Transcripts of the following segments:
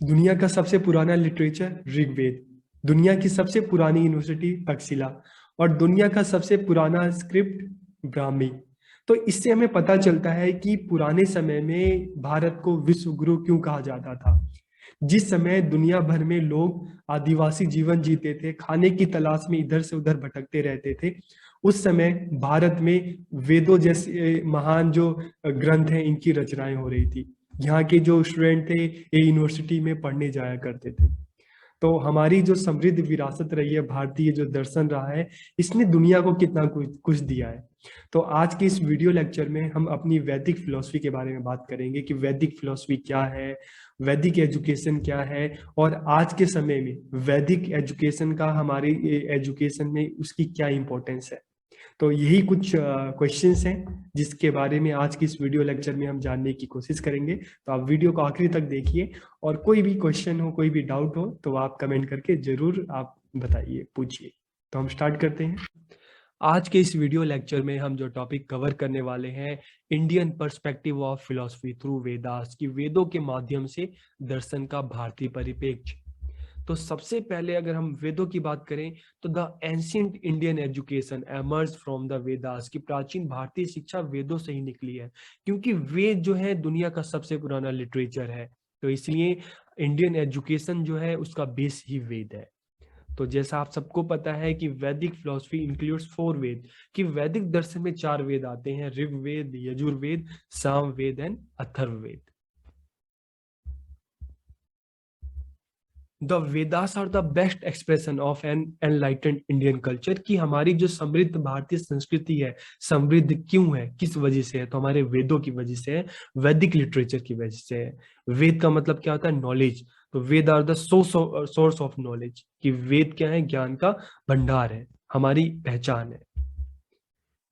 दुनिया का सबसे पुराना लिटरेचर ऋग्वेद, दुनिया की सबसे पुरानी यूनिवर्सिटी तक्षशिला, और दुनिया का सबसे पुराना स्क्रिप्ट ब्राह्मी। तो इससे हमें पता चलता है कि पुराने समय में भारत को विश्व गुरु क्यों कहा जाता था। जिस समय दुनिया भर में लोग आदिवासी जीवन जीते थे, खाने की तलाश में इधर से उधर भटकते रहते थे, उस समय भारत में वेदों जैसे महान जो ग्रंथ हैं इनकी रचनाएं हो रही थी। यहाँ के जो स्टूडेंट थे ये यूनिवर्सिटी में पढ़ने जाया करते थे। तो हमारी जो समृद्ध विरासत रही है, भारतीय जो दर्शन रहा है, इसने दुनिया को कितना कुछ कुछ दिया है। तो आज के इस वीडियो लेक्चर में हम अपनी वैदिक फिलॉसफी के बारे में बात करेंगे कि वैदिक फिलॉसफी क्या है, वैदिक एजुकेशन क्या है, और आज के समय में वैदिक एजुकेशन का हमारी एजुकेशन में उसकी क्या इंपॉर्टेंस है। तो यही कुछ क्वेश्चंस हैं जिसके बारे में आज की इस वीडियो लेक्चर में हम जानने की कोशिश करेंगे। तो आप वीडियो को आखिरी तक देखिए, और कोई भी क्वेश्चन हो, कोई भी डाउट हो तो आप कमेंट करके जरूर आप बताइए, पूछिए। तो हम स्टार्ट करते हैं। आज के इस वीडियो लेक्चर में हम जो टॉपिक कवर करने वाले हैं, Indian perspective of philosophy through Vedas, की वेदों के माध्यम से दर्शन का भारतीय परिप्रेक्ष्य। तो सबसे पहले अगर हम वेदों की बात करें तो the ancient Indian education emerge from the Vedas, की प्राचीन भारतीय शिक्षा वेदों से ही निकली है, क्योंकि वेद जो है दुनिया का सबसे पुराना लिटरेचर है। तो इसलिए इंडियन एजुकेशन जो है उसका बेस ही वेद है। तो जैसा आप सबको पता है कि वैदिक फिलॉसफी इंक्लूड्स 4 वेद, कि वैदिक दर्शन में 4 वेद आते हैं, Rigveda, Yajurveda, Samaveda and Atharvaveda. The Vedas are the best expression of an enlightened Indian culture, कि हमारी जो समृद्ध भारतीय संस्कृति है, समृद्ध क्यों है, किस वजह से है, तो हमारे वेदों की वजह से है, वैदिक लिटरेचर की वजह से है। वेद का मतलब क्या होता है? नॉलेज। तो Veda are the source of knowledge, कि वेद क्या है? ज्ञान का भंडार है, हमारी पहचान है।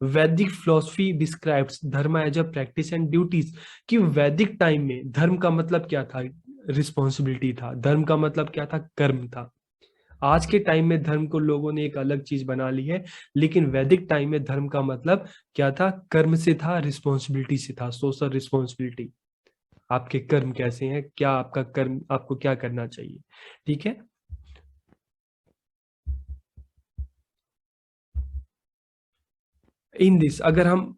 Vedic philosophy describes dharma as a practice and duties, कि वैदिक टाइम में धर्म का मतलब क्या था? रिस्पॉन्सिबिलिटी था। धर्म का मतलब क्या था? कर्म था। आज के टाइम में धर्म को लोगों ने एक अलग चीज बना ली है, लेकिन वैदिक टाइम में धर्म का मतलब क्या था? कर्म से था, रिस्पॉन्सिबिलिटी से था, सोशल रिस्पॉन्सिबिलिटी। आपके कर्म कैसे हैं, क्या आपका कर्म, आपको क्या करना चाहिए। ठीक है। इन दिस अगर हम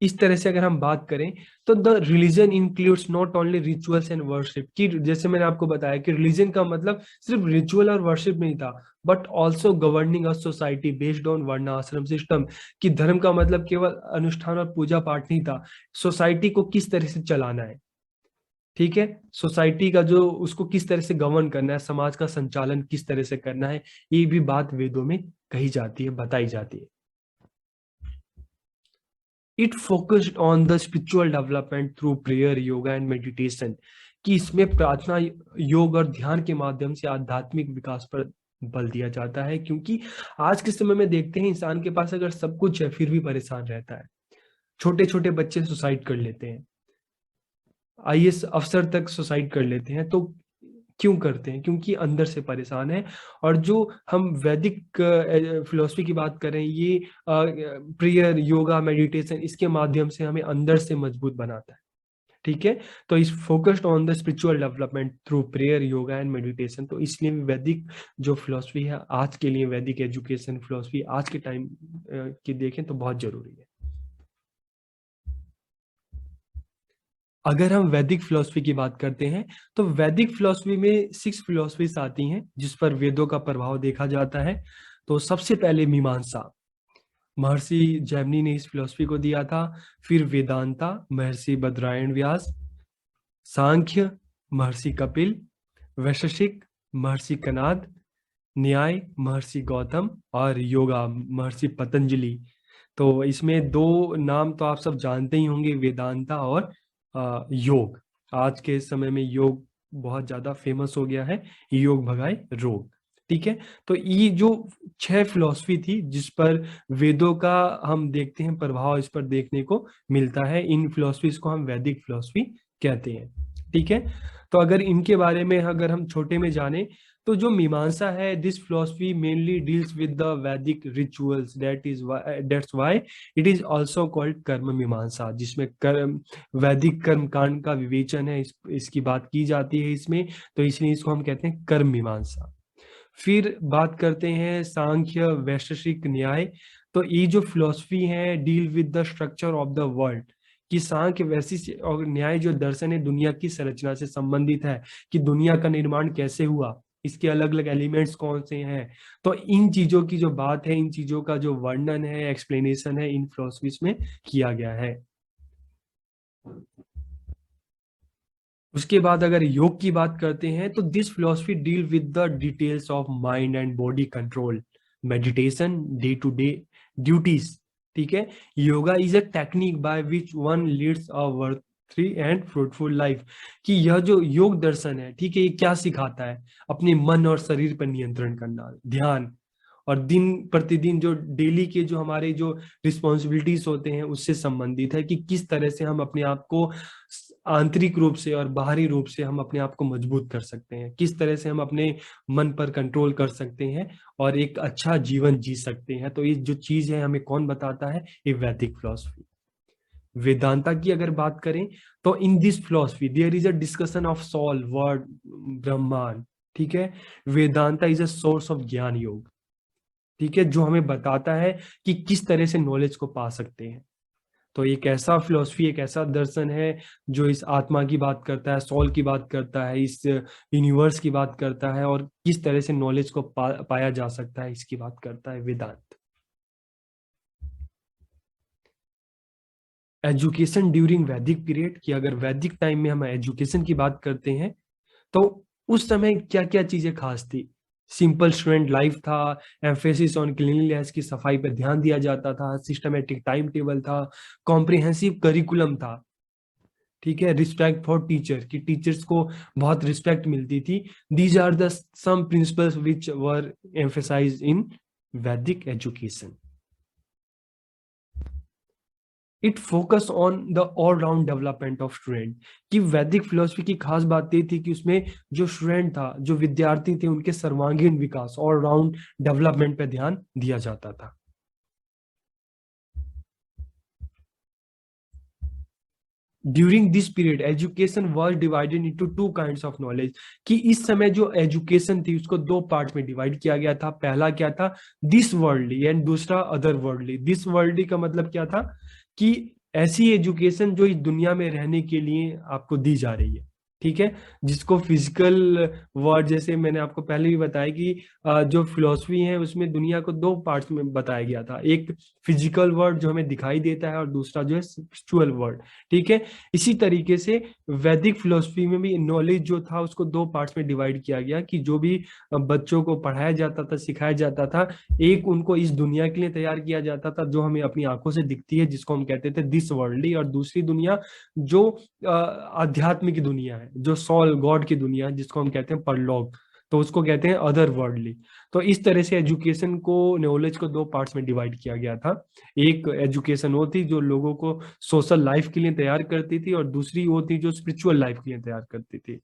इस तरह से अगर हम बात करें तो the religion includes not only rituals and worship, कि जैसे मैंने आपको बताया कि रिलीजन का मतलब सिर्फ रिचुअल और वर्शिप नहीं था, but also governing a society based on वर्णाश्रम सिस्टम, कि धर्म का मतलब केवल अनुष्ठान और पूजा पाठ नहीं था, सोसाइटी को किस तरह से चलाना है। ठीक है। सोसाइटी का जो उसको किस तरह से गवर्न करना है, समाज का संचालन किस तरह से करना है, ये भी बात वेदों में कही जाती है, बताई जाती है। It focused on the spiritual development through prayer, yoga and meditation, कि इसमें प्रार्थना, योग और ध्यान के माध्यम से आध्यात्मिक विकास पर बल दिया जाता है, क्योंकि आज के समय में देखते हैं इंसान के पास अगर सब कुछ है फिर भी परेशान रहता है। छोटे छोटे बच्चे सुसाइड कर लेते हैं, आईएएस अफसर तक सुसाइड कर लेते हैं। तो क्यों करते हैं? क्योंकि अंदर से परेशान है। और जो हम वैदिक फिलोसफी की बात करें, ये प्रेयर, योगा, मेडिटेशन, इसके माध्यम से हमें अंदर से मजबूत बनाता है। ठीक है। तो इस focused on the spiritual development through prayer, yoga and meditation, तो इसलिए वैदिक जो फिलोसफी है आज के लिए, वैदिक एजुकेशन फिलोसफी आज के टाइम की देखें तो बहुत जरूरी है। अगर हम वैदिक फिलोसफी की बात करते हैं तो वैदिक फिलोसफी में 6 फिलोसफीज आती हैं जिस पर वेदों का प्रभाव देखा जाता है। तो सबसे पहले मीमांसा, महर्षि जैमिनी ने इस फिलोसफी को दिया था। फिर वेदांता, महर्षि बद्रायण व्यास। सांख्य, महर्षि कपिल। वैशेषिक, महर्षि कणाद। न्याय, महर्षि गौतम। और योगा, महर्षि पतंजलि। तो इसमें दो नाम तो आप सब जानते ही होंगे, वेदांता और योग। आज के समय में योग बहुत ज्यादा फेमस हो गया है, योग भगाए रोग। ठीक है। तो ये जो 6 फिलॉसफी थी जिस पर वेदों का हम देखते हैं प्रभाव, इस पर देखने को मिलता है, इन फिलॉसफीज को हम वैदिक फिलॉसफी कहते हैं। ठीक है। तो अगर इनके बारे में अगर हम छोटे में जाने तो जो मीमांसा है, this philosophy mainly deals with the Vedic rituals, that's why it is also called Karma Mimamsa, जिसमें कर्म, वैदिक कर्म कांड का विवेचन है, इसकी बात की जाती है इसमें, तो इसलिए इसको हम कहते हैं कर्म मीमांसा। फिर बात करते हैं सांख्य वैशेषिक न्याय। तो ये जो फिलोसफी है deal with the structure of the world, कि सांख्य वैशेषिक और न्याय जो दर्शन है दुनिया की संरचना से संबंधित है, कि दुनिया का निर्माण कैसे हुआ, इसके अलग अलग एलिमेंट्स कौन से हैं। तो इन चीजों की जो बात है, इन चीजों का जो वर्णन है, एक्सप्लेनेशन है, इन फिलोसफीज में किया गया है। उसके बाद अगर योग की बात करते हैं तो this philosophy deal with the details of mind and body control, meditation, day to day duties. ठीक है, yoga is a technique by which one leads a worthy and fruitful life. कि यह जो योग दर्शन है, ठीक है, ये क्या सिखाता है? अपने मन और शरीर पर नियंत्रण करना, ध्यान, और दिन प्रतिदिन जो डेली के जो हमारे जो रिस्पॉन्सिबिलिटीज होते हैं उससे संबंधित है, कि किस तरह से हम अपने आप को आंतरिक रूप से और बाहरी रूप से हम अपने आप को मजबूत कर सकते हैं, किस तरह से हम अपने मन पर कंट्रोल कर सकते हैं और एक अच्छा जीवन जी सकते हैं। तो ये जो चीज है हमें कौन बताता है? ये वैदिक फिलॉसफी। वेदांता की अगर बात करें तो in this philosophy there is a discussion of soul, world, brahmand. ठीक है, Vedanta is a source of Gyan Yoga. ठीक है, जो हमें बताता है कि किस तरह से नॉलेज को पा सकते हैं। तो एक ऐसा फिलॉसफी, एक ऐसा दर्शन है जो इस आत्मा की बात करता है, सॉल की बात करता है, इस यूनिवर्स की बात करता है, और किस तरह से नॉलेज को पाया जा सकता है, इसकी बात करता है वेदांत। एजुकेशन ड्यूरिंग वैदिक पीरियड, कि अगर वैदिक टाइम में हम एजुकेशन की बात करते हैं तो उस समय क्या क्या चीजें खास थी? सिंपल स्टूडेंट लाइफ था, एम्फेसिस ऑन क्लीनलीनेस, की सफाई पर ध्यान दिया जाता था, सिस्टमेटिक टाइम टेबल था, कॉम्प्रिहेंसिव करिकुलम था। ठीक है, रिस्पेक्ट फॉर टीचर, की टीचर्स को बहुत रिस्पेक्ट मिलती थी। These are the some principles which were emphasised in Vedic education. It focus on the all round development of student, कि वैदिक फिलोसफी की खास बात ये थी कि उसमें जो स्टूडेंट था, जो विद्यार्थी थे, उनके सर्वांगीण विकास, ऑलराउंड डेवलपमेंट पे ध्यान दिया जाता था। During this period education was divided into two kinds of knowledge, कि इस समय जो एजुकेशन थी उसको दो पार्ट में डिवाइड किया गया था। पहला क्या था? दिस वर्ल्डली, एंड दूसरा अदर वर्ल्डली। दिस वर्ल्डली का मतलब क्या था? कि ऐसी एजुकेशन जो इस दुनिया में रहने के लिए आपको दी जा रही है। ठीक है, जिसको फिजिकल वर्ड, जैसे मैंने आपको पहले भी बताया कि जो फिलोसफी है उसमें दुनिया को दो पार्ट्स में बताया गया था, एक फिजिकल वर्ल्ड जो हमें दिखाई देता है, और दूसरा जो है स्पिरिचुअल वर्ल्ड। ठीक है, इसी तरीके से वैदिक फिलोसफी में भी नॉलेज जो था उसको दो पार्ट्स में डिवाइड किया गया, कि जो भी बच्चों को पढ़ाया जाता था, सिखाया जाता था, एक उनको इस दुनिया के लिए तैयार किया जाता था जो हमें अपनी आंखों से दिखती है, जिसको हम कहते थे दिस वर्ल्डली, और दूसरी दुनिया जो आध्यात्मिक दुनिया है, जो सॉल गॉड की दुनिया है, जिसको हम कहते हैं परलोक, तो उसको कहते हैं अदर वर्ल्डली। तो इस तरह से एजुकेशन को, नॉलेज को दो पार्ट्स में डिवाइड किया गया था। एक एजुकेशन वो थी जो लोगों को सोशल लाइफ के लिए तैयार करती थी, और दूसरी वो थी जो स्पिरिचुअल लाइफ के लिए तैयार करती थी।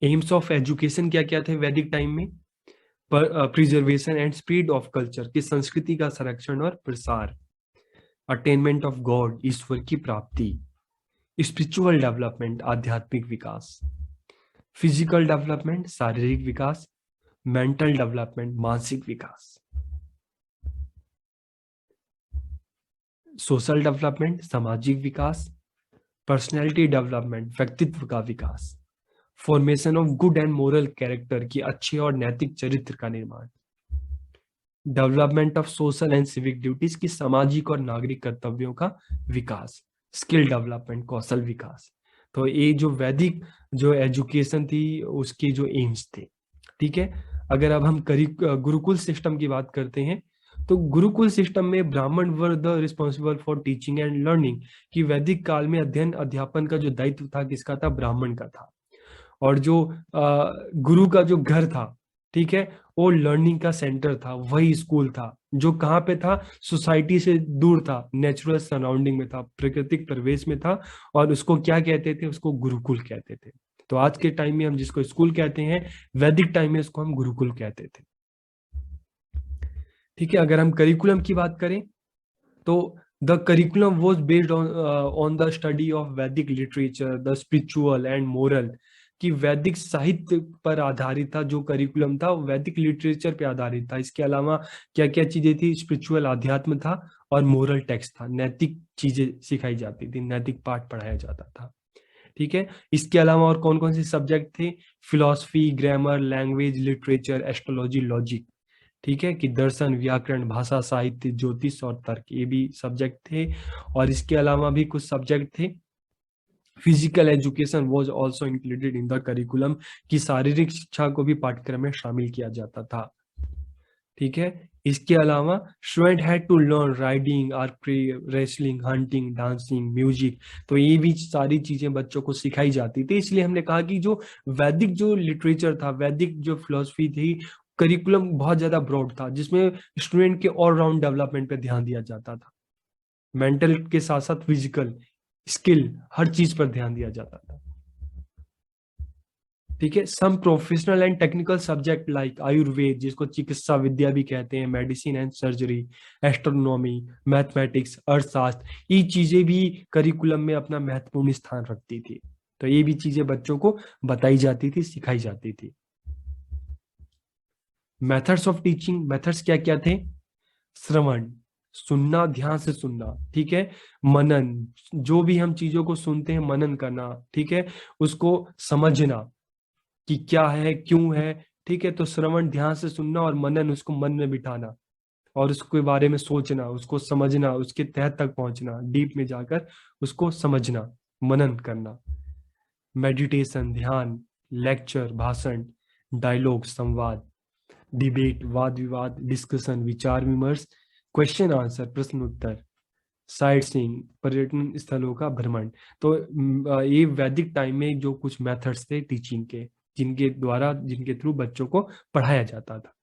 एम्स ऑफ एजुकेशन क्या क्या थे वैदिक टाइम में? Preservation and spread of culture, की संस्कृति का संरक्षण और प्रसार, अटेनमेंट ऑफ गॉड, ईश्वर की प्राप्ति, स्पिरिचुअल डेवलपमेंट, आध्यात्मिक विकास, फिजिकल डेवलपमेंट, शारीरिक विकास, मेंटल डेवलपमेंट, मानसिक विकास, सोशल डेवलपमेंट, सामाजिक विकास, पर्सनैलिटी डेवलपमेंट, व्यक्तित्व का विकास, formation of good and moral character, की अच्छे और नैतिक चरित्र का निर्माण, development of social and civic duties, की सामाजिक और नागरिक कर्तव्यों का विकास, स्किल डेवलपमेंट, कौशल विकास। तो ये जो वैदिक जो एजुकेशन थी उसके जो एम्स थे। ठीक है, अगर अब हम गुरुकुल सिस्टम की बात करते हैं तो गुरुकुल सिस्टम में ब्राह्मण were the responsible for teaching and learning, कि वैदिक काल में अध्ययन अध्यापन का जो दायित्व था किसका था? ब्राह्मण का था। और जो गुरु का जो घर था, ठीक है। वो लर्निंग का सेंटर था, वही स्कूल था जो कहाँ पे था, सोसाइटी से दूर था, नेचुरल सराउंडिंग में था, प्राकृतिक परिवेश में था। और उसको क्या कहते थे, उसको गुरुकुल कहते थे। तो आज के टाइम में हम जिसको स्कूल कहते हैं, वैदिक टाइम में उसको हम गुरुकुल कहते थे। ठीक है। अगर हम करिकुलम की बात करें तो the curriculum was based on the study of Vedic literature, the spiritual and moral. कि वैदिक साहित्य पर आधारित था जो करिकुलम था, वो वैदिक लिटरेचर पे आधारित था। इसके अलावा क्या क्या चीजें थी, स्पिरिचुअल अध्यात्म था, और मोरल टेक्स्ट था, नैतिक चीजें सिखाई जाती थी, नैतिक पाठ पढ़ाया जाता था। ठीक है। इसके अलावा और कौन कौन से सब्जेक्ट थे, philosophy, grammar, language, literature, astrology, logic. ठीक है, कि दर्शन, व्याकरण, भाषा, साहित्य, ज्योतिष और तर्क, ये भी सब्जेक्ट थे। और इसके अलावा भी कुछ सब्जेक्ट थे। Physical education was also included in the curriculum, कि शारीरिक शिक्षा को भी पाठ्यक्रम में शामिल किया जाता था। ठीक है। इसके अलावा student had to learn riding, archery, wrestling, hunting, dancing, music. तो ये भी सारी चीजें बच्चों को सिखाई जाती थी। इसलिए हमने कहा कि जो वैदिक जो लिटरेचर था, वैदिक जो फिलोसफी थी, करिकुलम बहुत ज्यादा ब्रॉड था, जिसमें स्टूडेंट के ऑलराउंड डेवलपमेंट पे ध्यान दिया जाता था। मेंटल के साथ साथ फिजिकल स्किल, हर चीज पर ध्यान दिया जाता था। ठीक है। Some professional and technical subject like Ayurveda, जिसको चिकित्सा विद्या भी कहते हैं, medicine and surgery, astronomy, mathematics, Arthashastra, ये चीजें भी करिकुलम में अपना महत्वपूर्ण स्थान रखती थी। तो ये भी चीजें बच्चों को बताई जाती थी, सिखाई जाती थी। मेथड्स ऑफ टीचिंग, मेथड्स क्या क्या थे, श्रवण, सुनना, ध्यान से सुनना। ठीक है। मनन, जो भी हम चीजों को सुनते हैं, मनन करना। ठीक है। उसको समझना कि क्या है, क्यों है। ठीक है। तो श्रवण, ध्यान से सुनना, और मनन, उसको मन में बिठाना और उसके बारे में सोचना, उसको समझना, उसके तह तक पहुंचना, डीप में जाकर उसको समझना, मनन करना। मेडिटेशन, ध्यान, लेक्चर, भाषण, डायलॉग, संवाद, डिबेट, वाद विवाद, डिस्कशन, विचार विमर्श, क्वेश्चन आंसर, प्रश्न उत्तर, साइट सीइंग, पर्यटन स्थलों का भ्रमण। तो ये वैदिक टाइम में जो कुछ मेथड्स थे टीचिंग के, जिनके द्वारा, जिनके थ्रू बच्चों को पढ़ाया जाता था।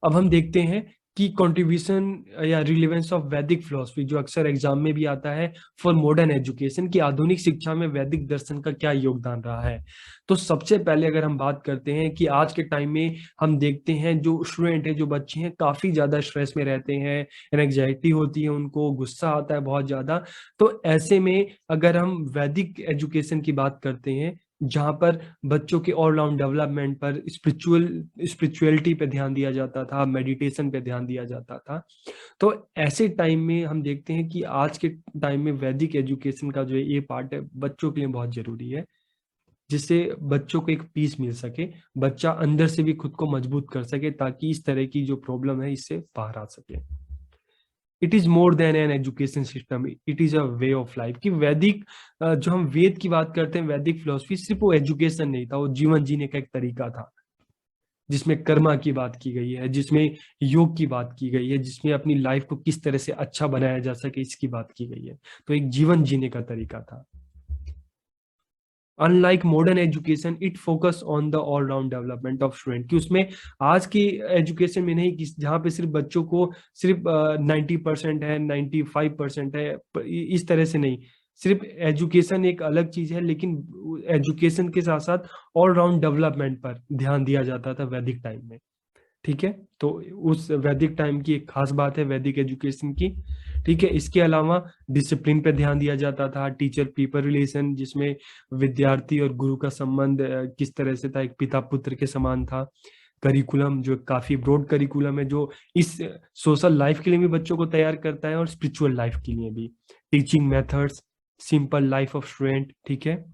अब हम देखते हैं कि कंट्रीब्यूशन या रिलेवेंस ऑफ वैदिक फिलोसफी, जो अक्सर एग्जाम में भी आता है, फॉर मॉडर्न एजुकेशन, की आधुनिक शिक्षा में वैदिक दर्शन का क्या योगदान रहा है। तो सबसे पहले अगर हम बात करते हैं कि आज के टाइम में हम देखते हैं जो स्टूडेंट है, जो बच्चे हैं, काफी ज्यादा स्ट्रेस में रहते हैं, एंग्जाइटी होती है, उनको गुस्सा आता है बहुत ज्यादा। तो ऐसे में अगर हम वैदिक एजुकेशन की बात करते हैं, जहां पर बच्चों के ऑलराउंड डेवलपमेंट पर, स्पिरिचुअलिटी पे ध्यान दिया जाता था, मेडिटेशन पे ध्यान दिया जाता था। तो ऐसे टाइम में हम देखते हैं कि आज के टाइम में वैदिक एजुकेशन का जो ये पार्ट है, बच्चों के लिए बहुत जरूरी है, जिससे बच्चों को एक पीस मिल सके, बच्चा अंदर से भी खुद को मजबूत कर सके, ताकि इस तरह की जो प्रॉब्लम है इससे बाहर आ सके। It is more than an education system, it is a way of life. कि वैदिक जो हम वेद की बात करते हैं, वैदिक फिलोसफी, सिर्फ वो एजुकेशन नहीं था, वो जीवन जीने का एक तरीका था, जिसमें कर्मा की बात की गई है, जिसमें योग की बात की गई है, जिसमें अपनी लाइफ को किस तरह से अच्छा बनाया जा सके इसकी बात की गई है। तो एक जीवन जीने का तरीका था। Unlike modern education, it focus on the all round development of student, कि उसमें आज की एजुकेशन में नहीं, कि जहाँ पे सिर्फ बच्चों को सिर्फ 90% है, 95% है, इस तरह से नहीं। सिर्फ एजुकेशन एक अलग चीज है, लेकिन एजुकेशन के साथ साथ ऑलराउंड डेवलपमेंट पर ध्यान दिया जाता था वैदिक टाइम में। ठीक है। तो उस वैदिक टाइम की एक खास बात है वैदिक एजुकेशन की। ठीक है। इसके अलावा डिसिप्लिन पे ध्यान दिया जाता था, टीचर पीपल रिलेशन, जिसमें विद्यार्थी और गुरु का संबंध किस तरह से था, एक पिता पुत्र के समान था। करिकुलम जो काफी ब्रॉड करिकुलम है, जो इस सोशल लाइफ के लिए भी बच्चों को तैयार करता है, और स्पिरिचुअल लाइफ के लिए भी। Teaching methods, simple life of student. ठीक है।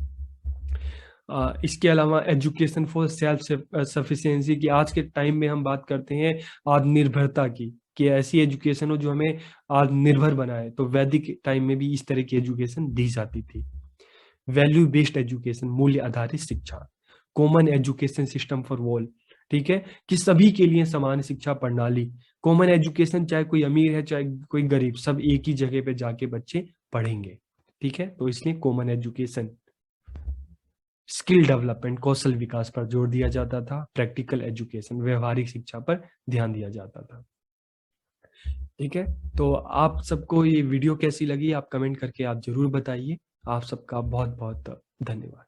इसके अलावा एजुकेशन फॉर सेल्फ सफिशिएंसी, की आज के टाइम में हम बात करते हैं आत्मनिर्भरता की, कि ऐसी एजुकेशन हो जो हमें आत्मनिर्भर बनाए। तो वैदिक टाइम में भी इस तरह की एजुकेशन दी जाती थी। वैल्यू बेस्ड एजुकेशन, मूल्य आधारित शिक्षा। Common education system for all, ठीक है, कि सभी के लिए समान शिक्षा प्रणाली। कॉमन एजुकेशन, चाहे कोई अमीर है चाहे कोई गरीब, सब एक ही जगह पे जाके बच्चे पढ़ेंगे। ठीक है। तो इसलिए कॉमन एजुकेशन। स्किल डेवलपमेंट, कौशल विकास पर जोर दिया जाता था, प्रैक्टिकल एजुकेशन, व्यवहारिक शिक्षा पर ध्यान दिया जाता था। ठीक है, तो आप सबको ये वीडियो कैसी लगी आप कमेंट करके आप जरूर बताइए। आप सबका बहुत बहुत धन्यवाद।